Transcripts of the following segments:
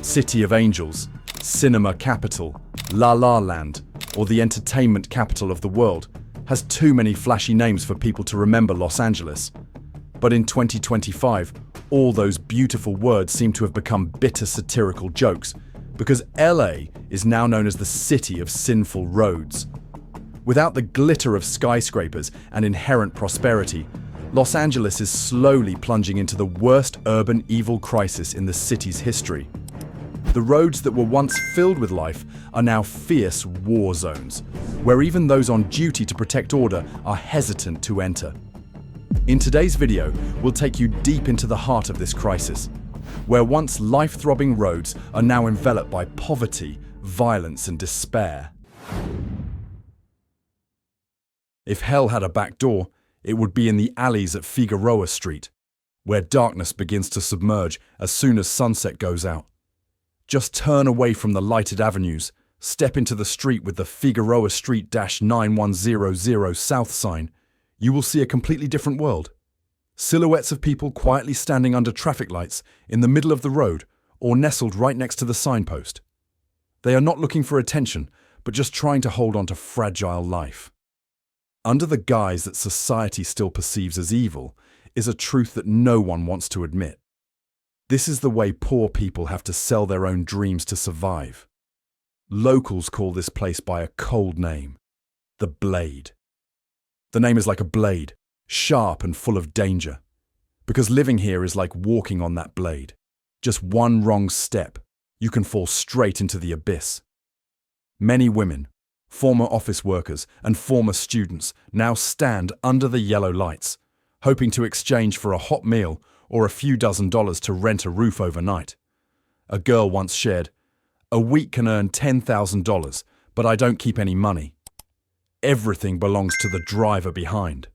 City of Angels, cinema capital, La La Land, or the entertainment capital of the world, has too many flashy names for people to remember Los Angeles. But in 2025, all those beautiful words seem to have become bitter satirical jokes, because LA is now known as the city of sinful roads. Without the glitter of skyscrapers and inherent prosperity, Los Angeles is slowly plunging into the worst urban evil crisis in the city's history. The roads that were once filled with life are now fierce war zones, where even those on duty to protect order are hesitant to enter. In today's video, we'll take you deep into the heart of this crisis, where once life-throbbing roads are now enveloped by poverty, violence, and despair. If hell had a back door, it would be in the alleys at Figueroa Street, where darkness begins to submerge as soon as sunset goes out. Just turn away from the lighted avenues, step into the street with the Figueroa Street-9100 South sign. You will see a completely different world. Silhouettes of people quietly standing under traffic lights in the middle of the road or nestled right next to the signpost. They are not looking for attention, but just trying to hold on to fragile life. Under the guise that society still perceives as evil is a truth that no one wants to admit. This is the way poor people have to sell their own dreams to survive. Locals call this place by a cold name, the Blade. The name is like a blade, sharp and full of danger, because living here is like walking on that blade. Just one wrong step, you can fall straight into the abyss. Many women, former office workers, and former students now stand under the yellow lights, hoping to exchange for a hot meal or a few $dozen to rent a roof overnight. A girl once shared, "A week can earn $10,000, but I don't keep any money. Everything belongs to the driver behind."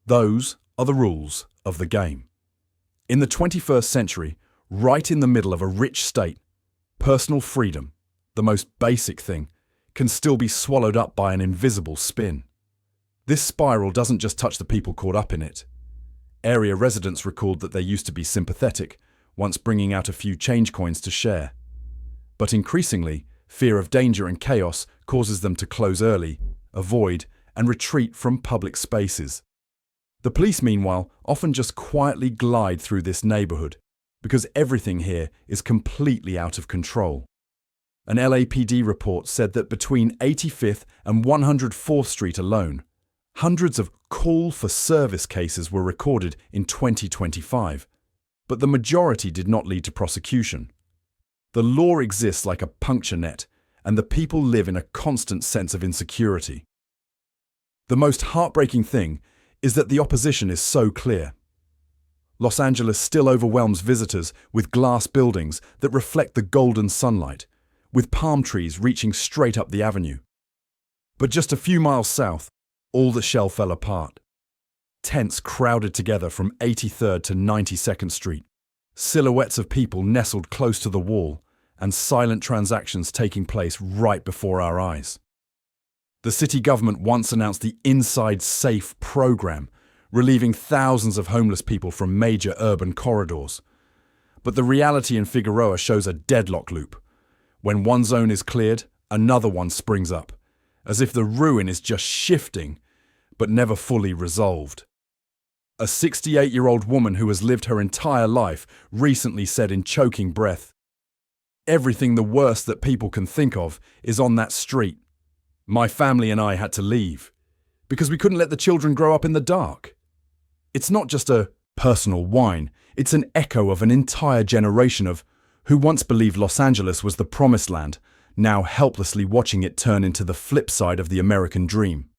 Those are the rules of the game. In the 21st century, right in the middle of a rich state, personal freedom, the most basic thing, can still be swallowed up by an invisible spin. This spiral doesn't just touch the people caught up in it. Area residents recalled that they used to be sympathetic, once bringing out a few change coins to share. But increasingly, fear of danger and chaos causes them to close early, avoid, and retreat from public spaces. The police, meanwhile, often just quietly glide through this neighborhood, because everything here is completely out of control. An LAPD report said that between 85th and 104th Street alone, hundreds of call-for-service cases were recorded in 2025, but the majority did not lead to prosecution. The law exists like a puncture net, and the people live in a constant sense of insecurity. The most heartbreaking thing is that the opposition is so clear. Los Angeles still overwhelms visitors with glass buildings that reflect the golden sunlight, with palm trees reaching straight up the avenue. But just a few miles south, all the shell fell apart. Tents crowded together from 83rd to 92nd Street, silhouettes of people nestled close to the wall, and silent transactions taking place right before our eyes. The city government once announced the unsafe program, relieving thousands of homeless people from major urban corridors. But the reality in Figueroa shows a deadlock loop. When one zone is cleared, another one springs up, as if the ruin is just shifting, but never fully resolved. A 68-year-old woman who has lived her entire life recently said in choking breath, "Everything the worst that people can think of is on that street. My family and I had to leave, because we couldn't let the children grow up in the dark." It's not just a personal whine, it's an echo of an entire generation of who once believed Los Angeles was the promised land, now helplessly watching it turn into the flip side of the American dream.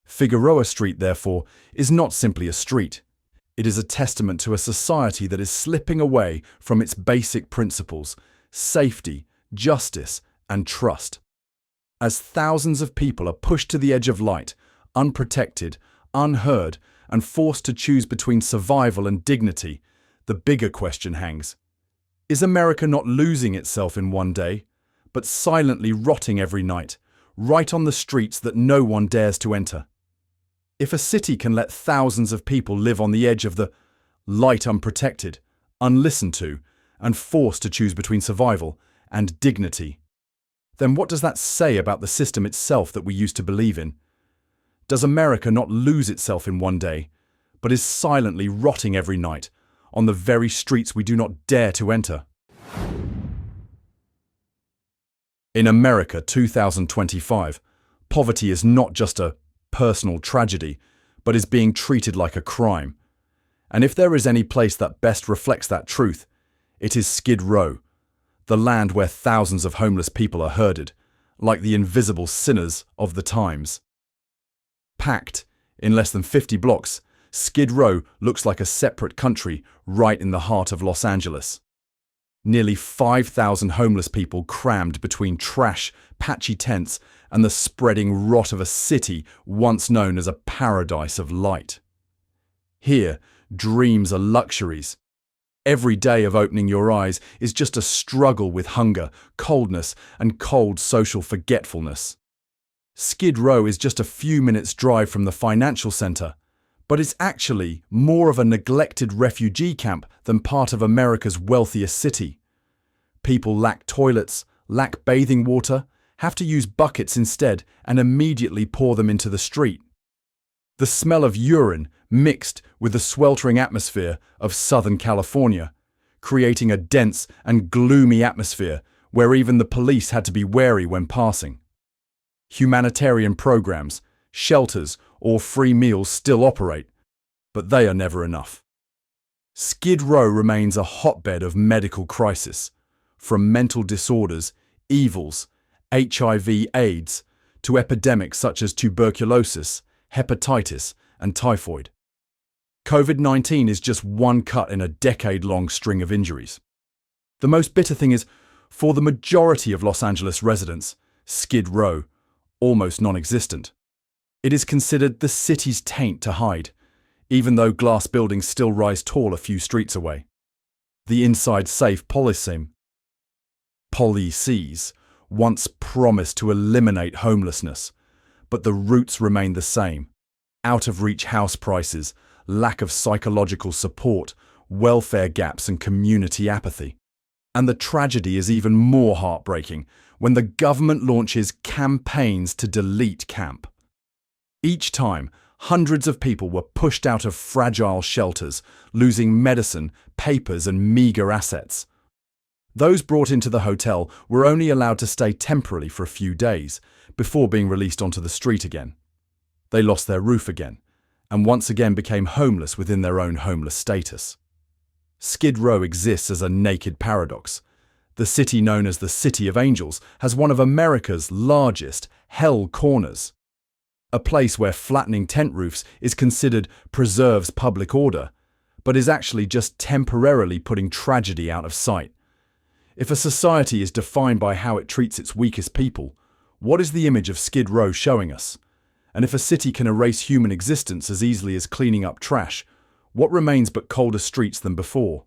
Figueroa Street, therefore, is not simply a street. It is a testament to a society that is slipping away from its basic principles: safety, justice, and trust. As thousands of people are pushed to the edge of light, unprotected, unheard, and forced to choose between survival and dignity, the bigger question hangs. Is America not losing itself in one day, but silently rotting every night, right on the streets that no one dares to enter? If a city can let thousands of people live on the edge of the light unprotected, unlistened to, and forced to choose between survival and dignity. Then what does that say about the system itself that we used to believe in? Does America not lose itself in one day, but is silently rotting every night on the very streets we do not dare to enter? In America 2025, poverty is not just a personal tragedy, but is being treated like a crime. And if there is any place that best reflects that truth, it is Skid Row, the land where thousands of homeless people are herded, like the invisible sinners of the times. Packed in less than 50 blocks, Skid Row looks like a separate country right in the heart of Los Angeles. Nearly 5,000 homeless people crammed between trash, patchy tents, and the spreading rot of a city once known as a paradise of light. Here, dreams are luxuries. Every day of opening your eyes is just a struggle with hunger, coldness, and cold social forgetfulness. Skid Row is just a few minutes' drive from the financial center, but it's actually more of a neglected refugee camp than part of America's wealthiest city. People lack toilets, lack bathing water, have to use buckets instead, and immediately pour them into the street. The smell of urine mixed with the sweltering atmosphere of Southern California, creating a dense and gloomy atmosphere where even the police had to be wary when passing. Humanitarian programs, shelters, or free meals still operate, but they are never enough. Skid Row remains a hotbed of medical crisis, from mental disorders, evils, HIV/AIDS, to epidemics such as tuberculosis, hepatitis, and typhoid. COVID-19 is just one cut in a decade-long string of injuries. The most bitter thing is, for the majority of Los Angeles residents, Skid Row, almost non-existent. It is considered the city's taint to hide, even though glass buildings still rise tall a few streets away. The unsafe policies once promised to eliminate homelessness, but the roots remain the same. Out-of-reach house prices, lack of psychological support, welfare gaps, and community apathy. And the tragedy is even more heartbreaking when the government launches campaigns to delete camp. Each time, hundreds of people were pushed out of fragile shelters, losing medicine, papers, and meager assets. Those brought into the hotel were only allowed to stay temporarily for a few days before being released onto the street again. They lost their roof again, and once again became homeless within their own homeless status. Skid Row exists as a naked paradox. The city known as the City of Angels has one of America's largest hell corners. A place where flattening tent roofs is considered preserves public order, but is actually just temporarily putting tragedy out of sight. If a society is defined by how it treats its weakest people, what is the image of Skid Row showing us? And if a city can erase human existence as easily as cleaning up trash, what remains but colder streets than before?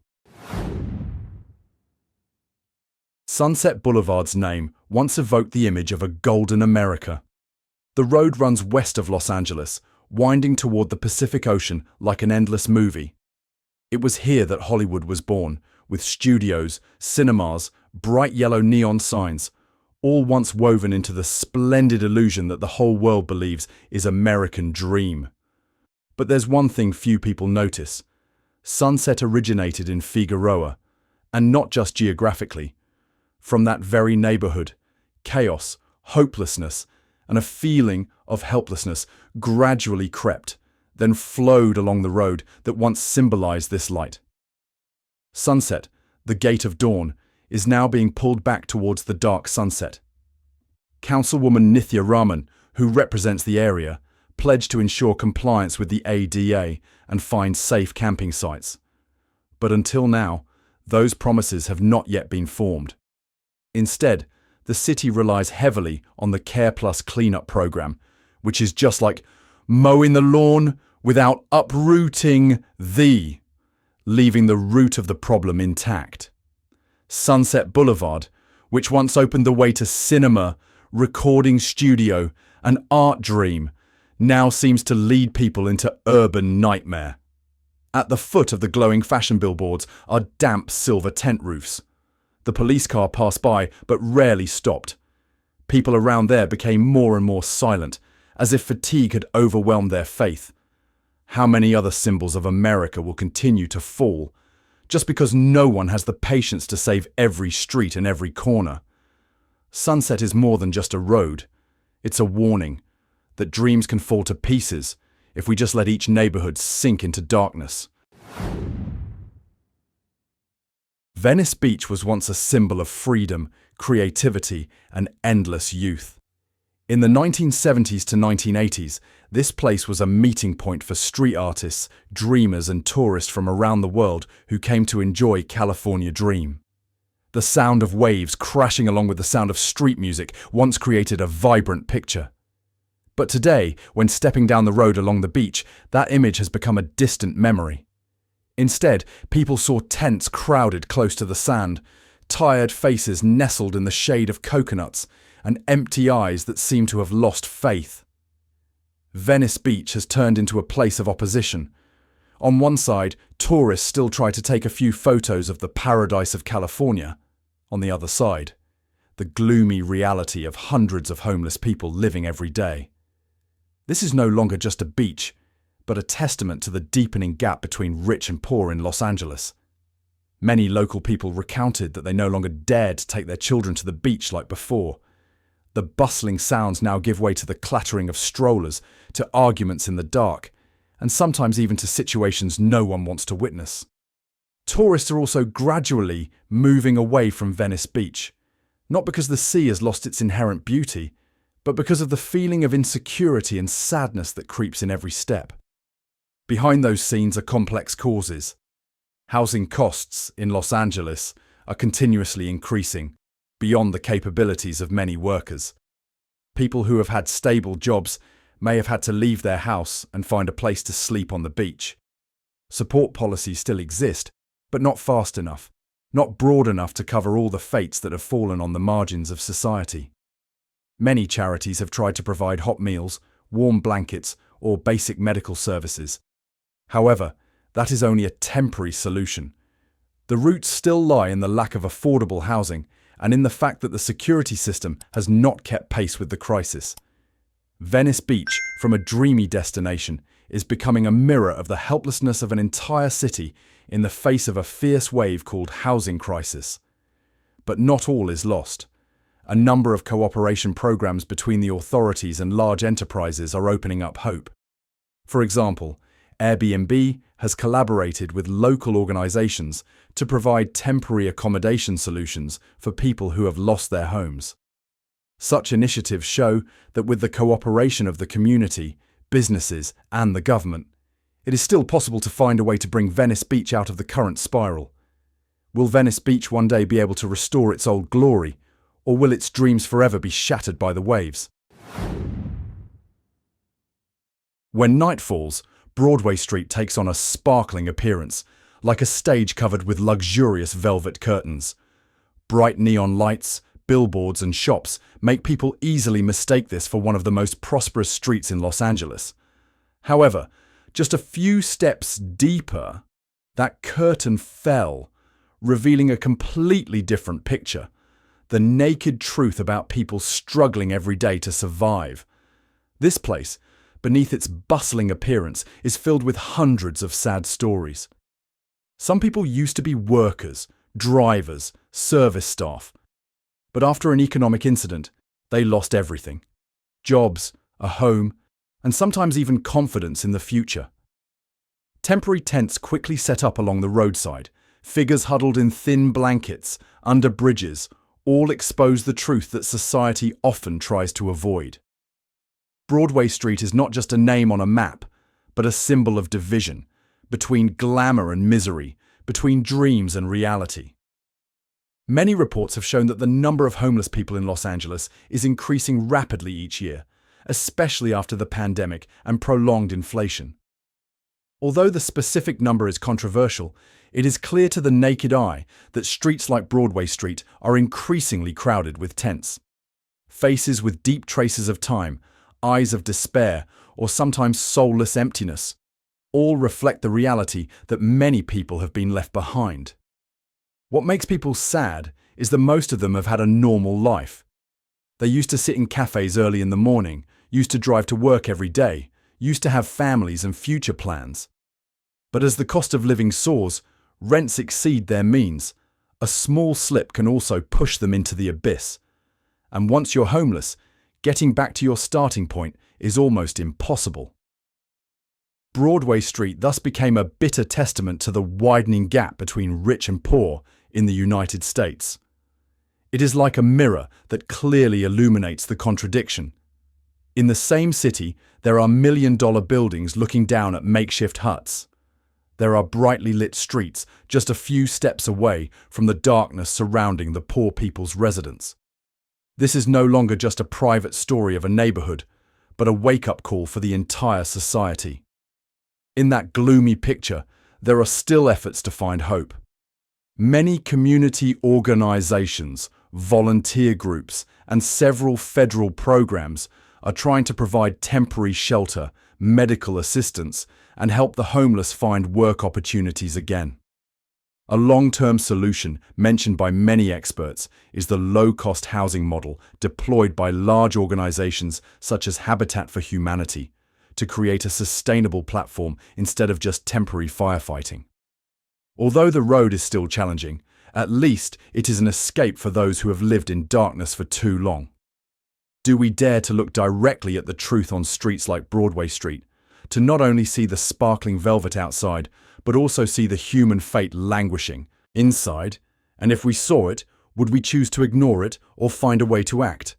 Sunset Boulevard's name once evoked the image of a golden America. The road runs west of Los Angeles, winding toward the Pacific Ocean like an endless movie. It was here that Hollywood was born, with studios, cinemas, bright yellow neon signs, all once woven into the splendid illusion that the whole world believes is American dream. But there's one thing few people notice. Sunset originated in Figueroa, and not just geographically. From that very neighborhood, chaos, hopelessness, and a feeling of helplessness gradually crept, then flowed along the road that once symbolized this light. Sunset, the gate of dawn, is now being pulled back towards the dark sunset. Councilwoman Nithya Raman, who represents the area, pledged to ensure compliance with the ADA and find safe camping sites. But until now, those promises have not yet been formed. Instead, the city relies heavily on the Care Plus cleanup program, which is just like mowing the lawn without uprooting leaving the root of the problem intact. Sunset Boulevard, which once opened the way to cinema, recording studio, and art dream, now seems to lead people into urban nightmare. At the foot of the glowing fashion billboards are damp silver tent roofs. The police car passed by but rarely stopped. People around there became more and more silent, as if fatigue had overwhelmed their faith. How many other symbols of America will continue to fall, just because no one has the patience to save every street and every corner? Sunset is more than just a road. It's a warning that dreams can fall to pieces if we just let each neighborhood sink into darkness. Venice Beach was once a symbol of freedom, creativity, and endless youth. In the 1970s to 1980s, this place was a meeting point for street artists, dreamers, and tourists from around the world who came to enjoy California Dream. The sound of waves crashing along with the sound of street music once created a vibrant picture. But today, when stepping down the road along the beach, that image has become a distant memory. Instead, people saw tents crowded close to the sand, tired faces nestled in the shade of coconuts, and empty eyes that seemed to have lost faith. Venice Beach has turned into a place of opposition. On one side, tourists still try to take a few photos of the paradise of California. On the other side, the gloomy reality of hundreds of homeless people living every day. This is no longer just a beach, but a testament to the deepening gap between rich and poor in Los Angeles. Many local people recounted that they no longer dared to take their children to the beach like before. The bustling sounds now give way to the clattering of strollers, to arguments in the dark, and sometimes even to situations no one wants to witness. Tourists are also gradually moving away from Venice Beach, not because the sea has lost its inherent beauty, but because of the feeling of insecurity and sadness that creeps in every step. Behind those scenes are complex causes. Housing costs in Los Angeles are continuously increasing, beyond the capabilities of many workers. People who have had stable jobs may have had to leave their house and find a place to sleep on the beach. Support policies still exist, but not fast enough, not broad enough to cover all the fates that have fallen on the margins of society. Many charities have tried to provide hot meals, warm blankets, or basic medical services. However, that is only a temporary solution. The roots still lie in the lack of affordable housing and in the fact that the security system has not kept pace with the crisis. Venice Beach, from a dreamy destination, is becoming a mirror of the helplessness of an entire city in the face of a fierce wave called housing crisis. But not all is lost. A number of cooperation programs between the authorities and large enterprises are opening up hope. For example, Airbnb has collaborated with local organizations to provide temporary accommodation solutions for people who have lost their homes. Such initiatives show that with the cooperation of the community, businesses, and the government, it is still possible to find a way to bring Venice Beach out of the current spiral. Will Venice Beach one day be able to restore its old glory, or will its dreams forever be shattered by the waves? When night falls, Broadway Street takes on a sparkling appearance, like a stage covered with luxurious velvet curtains. Bright neon lights, billboards, and shops make people easily mistake this for one of the most prosperous streets in Los Angeles. However, just a few steps deeper, that curtain fell, revealing a completely different picture. The naked truth about people struggling every day to survive. This place, beneath its bustling appearance, is filled with hundreds of sad stories. Some people used to be workers, drivers, service staff. But after an economic incident, they lost everything. Jobs, a home, and sometimes even confidence in the future. Temporary tents quickly set up along the roadside, figures huddled in thin blankets, under bridges, all expose the truth that society often tries to avoid. Broadway Street is not just a name on a map, but a symbol of division, between glamour and misery, between dreams and reality. Many reports have shown that the number of homeless people in Los Angeles is increasing rapidly each year, especially after the pandemic and prolonged inflation. Although the specific number is controversial, it is clear to the naked eye that streets like Broadway Street are increasingly crowded with tents. Faces with deep traces of time, eyes of despair, or sometimes soulless emptiness. all reflect the reality that many people have been left behind. What makes people sad is that most of them have had a normal life. They used to sit in cafes early in the morning, used to drive to work every day, used to have families and future plans. But as the cost of living soars, rents exceed their means, a small slip can also push them into the abyss. And once you're homeless, getting back to your starting point is almost impossible. Broadway Street thus became a bitter testament to the widening gap between rich and poor in the United States. It is like a mirror that clearly illuminates the contradiction. In the same city, there are million-dollar buildings looking down at makeshift huts. There are brightly lit streets just a few steps away from the darkness surrounding the poor people's residence. This is no longer just a private story of a neighborhood, but a wake-up call for the entire society. In that gloomy picture, there are still efforts to find hope. Many community organizations, volunteer groups, and several federal programs are trying to provide temporary shelter, medical assistance, and help the homeless find work opportunities again. A long-term solution mentioned by many experts is the low-cost housing model deployed by large organizations such as Habitat for Humanity to create a sustainable platform instead of just temporary firefighting. Although the road is still challenging, at least it is an escape for those who have lived in darkness for too long. Do we dare to look directly at the truth on streets like Broadway Street, to not only see the sparkling velvet outside, but also see the human fate languishing inside? And if we saw it, would we choose to ignore it or find a way to act?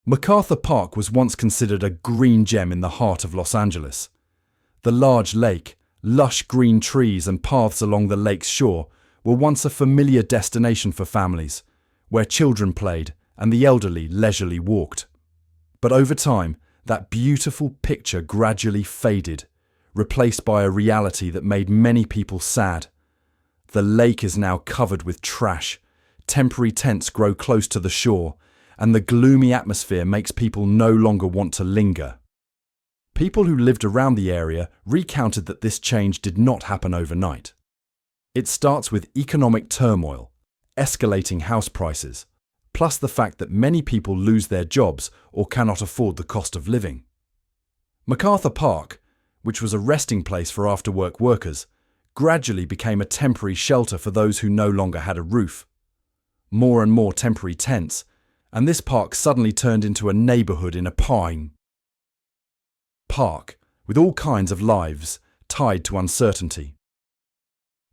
MacArthur Park was once considered a green gem in the heart of Los Angeles. The large lake, lush green trees and paths along the lake's shore were once a familiar destination for families, where children played and the elderly leisurely walked. But over time, that beautiful picture gradually faded, replaced by a reality that made many people sad. The lake is now covered with trash, temporary tents grow close to the shore, and the gloomy atmosphere makes people no longer want to linger. People who lived around the area recounted that this change did not happen overnight. It starts with economic turmoil, escalating house prices, plus the fact that many people lose their jobs or cannot afford the cost of living. MacArthur Park, which was a resting place for after-work workers, gradually became a temporary shelter for those who no longer had a roof. More and more temporary tents, and this park suddenly turned into a neighborhood in a pine park with all kinds of lives tied to uncertainty.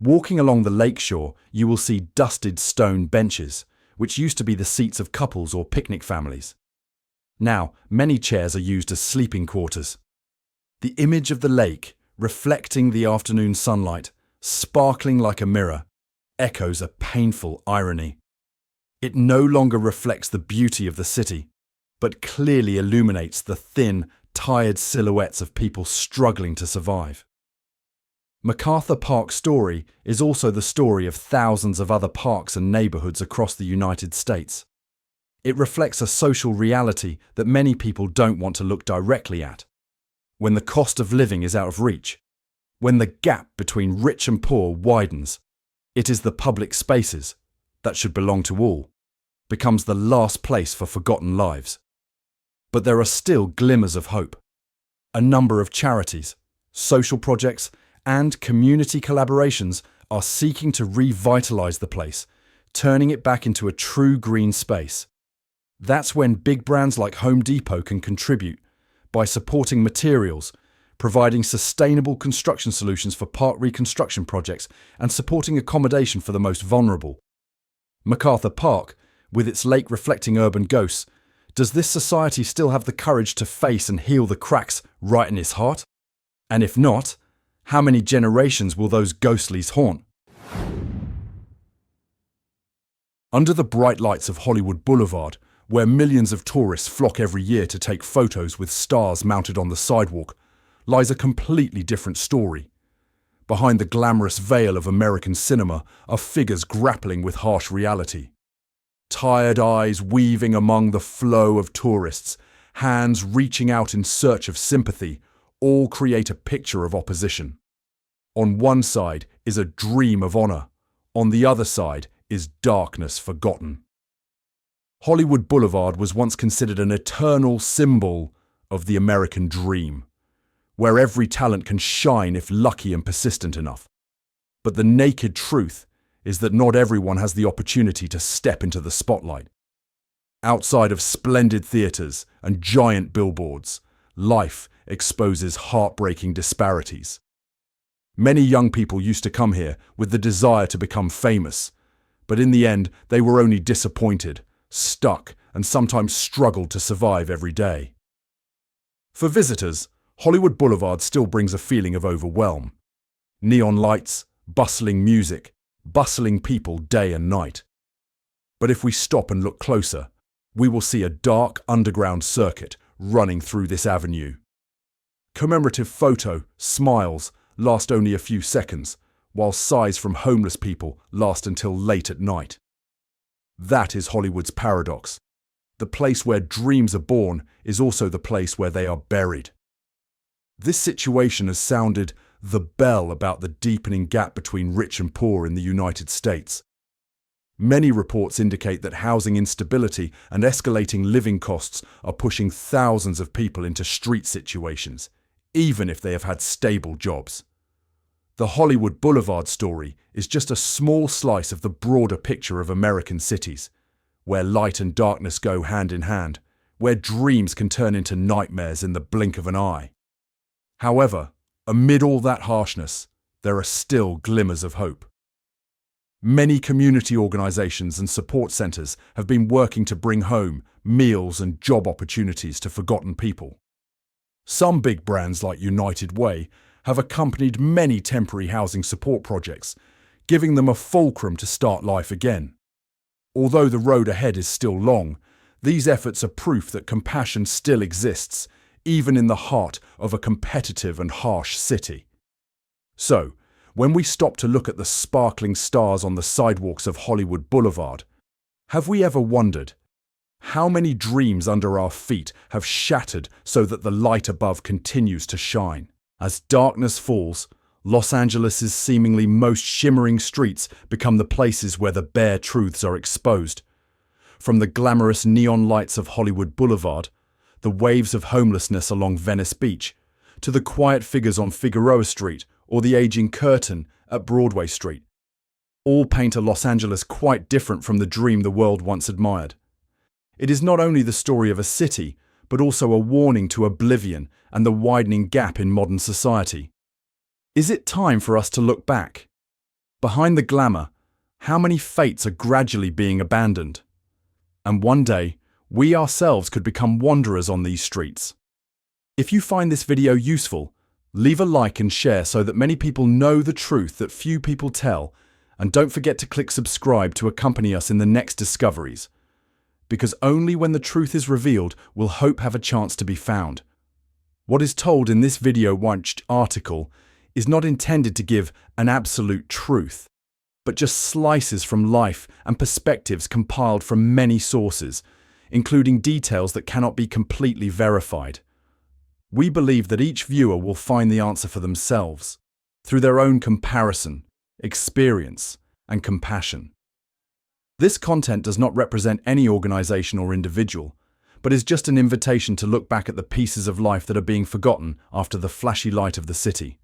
Walking along the lakeshore, you will see dusted stone benches, which used to be the seats of couples or picnic families. Now, many chairs are used as sleeping quarters. The image of the lake, reflecting the afternoon sunlight, sparkling like a mirror, echoes a painful irony. It no longer reflects the beauty of the city, but clearly illuminates the thin, tired silhouettes of people struggling to survive. MacArthur Park's story is also the story of thousands of other parks and neighborhoods across the United States. It reflects a social reality that many people don't want to look directly at. When the cost of living is out of reach, when the gap between rich and poor widens, it is the public spaces, that should belong to all, becomes the last place for forgotten lives. But there are still glimmers of hope. A number of charities, social projects, and community collaborations are seeking to revitalize the place, turning it back into a true green space. That's when big brands like Home Depot can contribute by supporting materials, providing sustainable construction solutions for park reconstruction projects, and supporting accommodation for the most vulnerable. MacArthur Park, with its lake-reflecting urban ghosts, does this society still have the courage to face and heal the cracks right in its heart? And if not, how many generations will those ghostlies haunt? Under the bright lights of Hollywood Boulevard, where millions of tourists flock every year to take photos with stars mounted on the sidewalk, lies a completely different story. Behind the glamorous veil of American cinema are figures grappling with harsh reality. Tired eyes weaving among the flow of tourists, hands reaching out in search of sympathy, all create a picture of opposition. On one side is a dream of honor. On the other side is darkness forgotten. Hollywood Boulevard was once considered an eternal symbol of the American dream, where every talent can shine if lucky and persistent enough. But the naked truth is that not everyone has the opportunity to step into the spotlight. Outside of splendid theaters and giant billboards, life exposes heartbreaking disparities. Many young people used to come here with the desire to become famous, but in the end they were only disappointed, stuck, and sometimes struggled to survive every day. For visitors, Hollywood Boulevard still brings a feeling of overwhelm. Neon lights, bustling music, bustling people day and night. But if we stop and look closer, we will see a dark underground circuit running through this avenue. Commemorative photo, smiles, last only a few seconds, while sighs from homeless people last until late at night. That is Hollywood's paradox. The place where dreams are born is also the place where they are buried. This situation has sounded the bell about the deepening gap between rich and poor in the United States. Many reports indicate that housing instability and escalating living costs are pushing thousands of people into street situations, even if they have had stable jobs. The Hollywood Boulevard story is just a small slice of the broader picture of American cities, where light and darkness go hand in hand, where dreams can turn into nightmares in the blink of an eye. However, amid all that harshness, there are still glimmers of hope. Many community organizations and support centers have been working to bring home meals and job opportunities to forgotten people. Some big brands like United Way have accompanied many temporary housing support projects, giving them a fulcrum to start life again. Although the road ahead is still long, these efforts are proof that compassion still exists, even in the heart of a competitive and harsh city. So, when we stop to look at the sparkling stars on the sidewalks of Hollywood Boulevard, have we ever wondered how many dreams under our feet have shattered so that the light above continues to shine? As darkness falls, Los Angeles' seemingly most shimmering streets become the places where the bare truths are exposed. From the glamorous neon lights of Hollywood Boulevard, the waves of homelessness along Venice Beach, to the quiet figures on Figueroa Street or the aging curtain at Broadway Street. All paint a Los Angeles quite different from the dream the world once admired. It is not only the story of a city, but also a warning to oblivion and the widening gap in modern society. Is it time for us to look back? Behind the glamour, how many fates are gradually being abandoned? And one day, we ourselves could become wanderers on these streets. If you find this video useful, leave a like and share so that many people know the truth that few people tell, and don't forget to click subscribe to accompany us in the next discoveries. Because only when the truth is revealed will hope have a chance to be found. What is told in this video-watched article is not intended to give an absolute truth, but just slices from life and perspectives compiled from many sources, including details that cannot be completely verified. We believe that each viewer will find the answer for themselves, through their own comparison, experience, and compassion. This content does not represent any organization or individual, but is just an invitation to look back at the pieces of life that are being forgotten after the flashy light of the city.